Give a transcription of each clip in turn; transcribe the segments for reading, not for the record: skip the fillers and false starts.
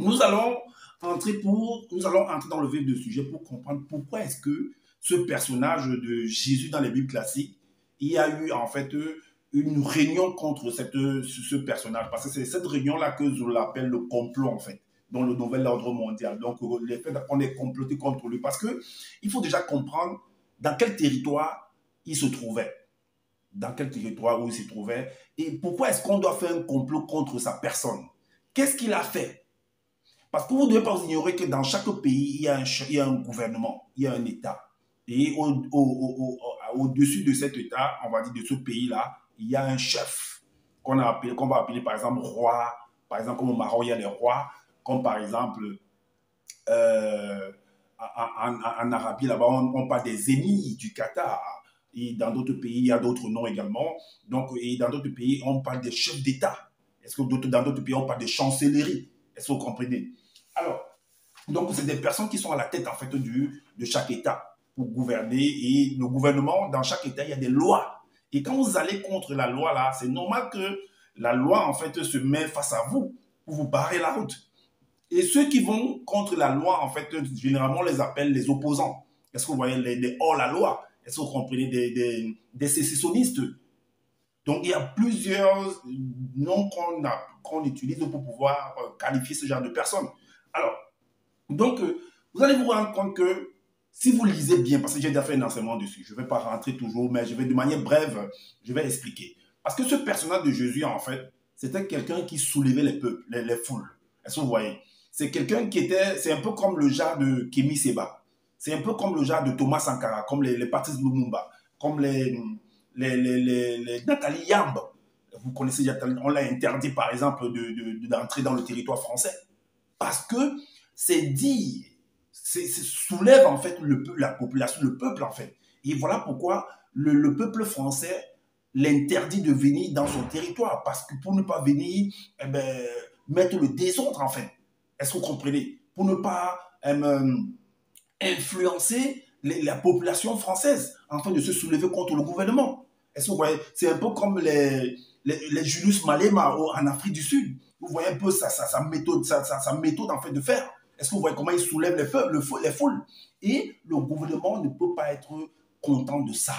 Nous allons nous allons entrer dans le vif du sujet pour comprendre pourquoi est-ce que ce personnage de Jésus dans les Bibles classiques, il y a eu en fait une réunion contre ce personnage. Parce que c'est cette réunion-là que je l'appelle le complot en fait, dans le nouvel ordre mondial. Donc le fait qu'on ait comploté contre lui. Parce que il faut déjà comprendre dans quel territoire il se trouvait. Dans quel territoire où il se trouvait. Et pourquoi est-ce qu'on doit faire un complot contre sa personne? Qu'est-ce qu'il a fait? Parce que vous ne devez pas ignorer que dans chaque pays, il y a un gouvernement, il y a un État. Et au-dessus de cet État, on va dire de ce pays-là, il y a un chef qu'on va appeler par exemple roi. Par exemple, comme au Maroc, il y a les rois. Comme par exemple, en Arabie, là-bas, on parle des émirs du Qatar. Et dans d'autres pays, il y a d'autres noms également. Donc, et dans d'autres pays, on parle des chefs d'État. Est-ce que dans d'autres pays, on parle des chancelleries? Est-ce que vous comprenez? Alors, donc, c'est des personnes qui sont à la tête, en fait, de chaque État pour gouverner. Et le gouvernement, dans chaque État, il y a des lois. Et quand vous allez contre la loi, là, c'est normal que la loi, en fait, se met face à vous pour vous barrer la route. Et ceux qui vont contre la loi, en fait, généralement, on les appelle les opposants. Est-ce que vous voyez les hors-la-loi? Est-ce que vous comprenez des sécessionnistes? Donc, il y a plusieurs noms qu'on utilise pour pouvoir qualifier ce genre de personnes. Alors, donc, vous allez vous rendre compte que si vous lisez bien, parce que j'ai déjà fait un enseignement dessus, je ne vais pas rentrer toujours, mais je vais de manière brève, je vais expliquer. Parce que ce personnage de Jésus, en fait, c'était quelqu'un qui soulevait les peuples, les foules. Est-ce que vous voyez? C'est quelqu'un c'est un peu comme le genre de Kémy Séba. C'est un peu comme le genre de Thomas Sankara, comme les Patrice Lumumba, comme les Nathalie Yamb. Vous connaissez, on l'a interdit, par exemple, d'entrer dans le territoire français. Parce que c'est dit, soulève en fait la population, le peuple en fait. Et voilà pourquoi le peuple français l'interdit de venir dans son territoire. Parce que pour ne pas venir mettre le désordre en fait. Est-ce que vous comprenez? Pour ne pas influencer la population française afin de se soulever contre le gouvernement. Est-ce que vous voyez? C'est un peu comme les Julius Malema en Afrique du Sud. Vous voyez un peu sa méthode en fait de faire. Est-ce que vous voyez comment il soulève les foules? Et le gouvernement ne peut pas être content de ça.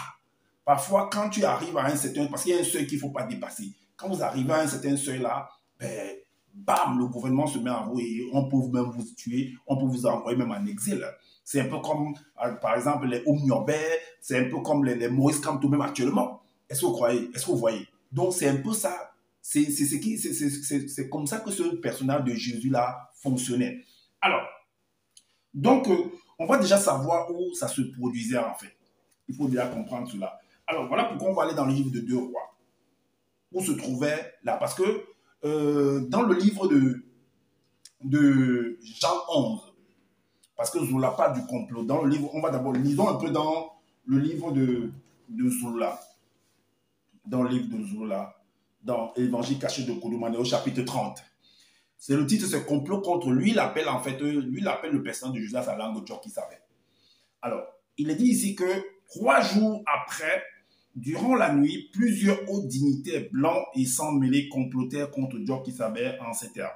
Parfois, quand tu arrives à un certain... Parce qu'il y a un seuil qu'il ne faut pas dépasser. Quand vous arrivez à un certain seuil-là, ben, bam, le gouvernement se met à vous et on peut même vous tuer, on peut vous envoyer même en exil. C'est un peu comme, par exemple, les Oumniobé, c'est un peu comme les Maurice Kamto même actuellement. Est-ce que vous croyez? Est-ce que vous voyez? Donc, c'est un peu ça. C'est comme ça que ce personnage de Jésus-là fonctionnait. Alors, donc, on va déjà savoir où ça se produisait en fait. Il faut déjà comprendre cela. Alors, voilà pourquoi on va aller dans le livre de 2 Rois. Où se trouvait là? Parce que dans le livre de Jean 11, parce que Zola parle du complot, dans le livre, on va d'abord, lisons un peu dans le livre de Zola, dans le livre de Zola, dans l'Évangile caché de Koudoumane, au chapitre 30. C'est le titre, c'est complot contre lui, il appelle en fait, lui il appelle le personnage de Jésus à sa langue Djok qui savait. Alors, il est dit ici que 3 jours après, durant la nuit, plusieurs hauts dignitaires blancs et sans mêlés complotèrent contre Djok qui savait en ces termes.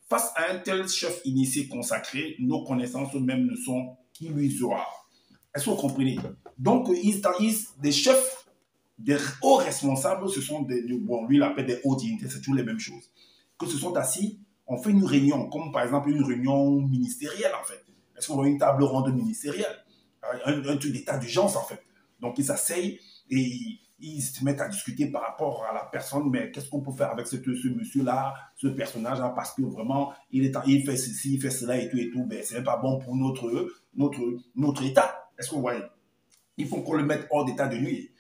Face à un tel chef initié consacré, nos connaissances même ne sont qu'illusoires. Est-ce que vous comprenez? Donc, des chefs, des hauts responsables, ce sont bon, lui il appelle des hauts dignitaires, c'est toujours les mêmes choses. Que se sont assis, on fait une réunion, comme par exemple une réunion ministérielle en fait. Est-ce qu'on voit une table ronde ministérielle? Un truc d'état d'urgence en fait. Donc ils s'asseyent et ils se mettent à discuter par rapport à la personne, mais qu'est-ce qu'on peut faire avec ce monsieur-là, ce personnage-là, parce que vraiment, il fait ceci, il fait cela et tout, ben, c'est pas bon pour notre état. Est-ce que vous voyez? Il faut qu'on le mette hors d'état de nuit.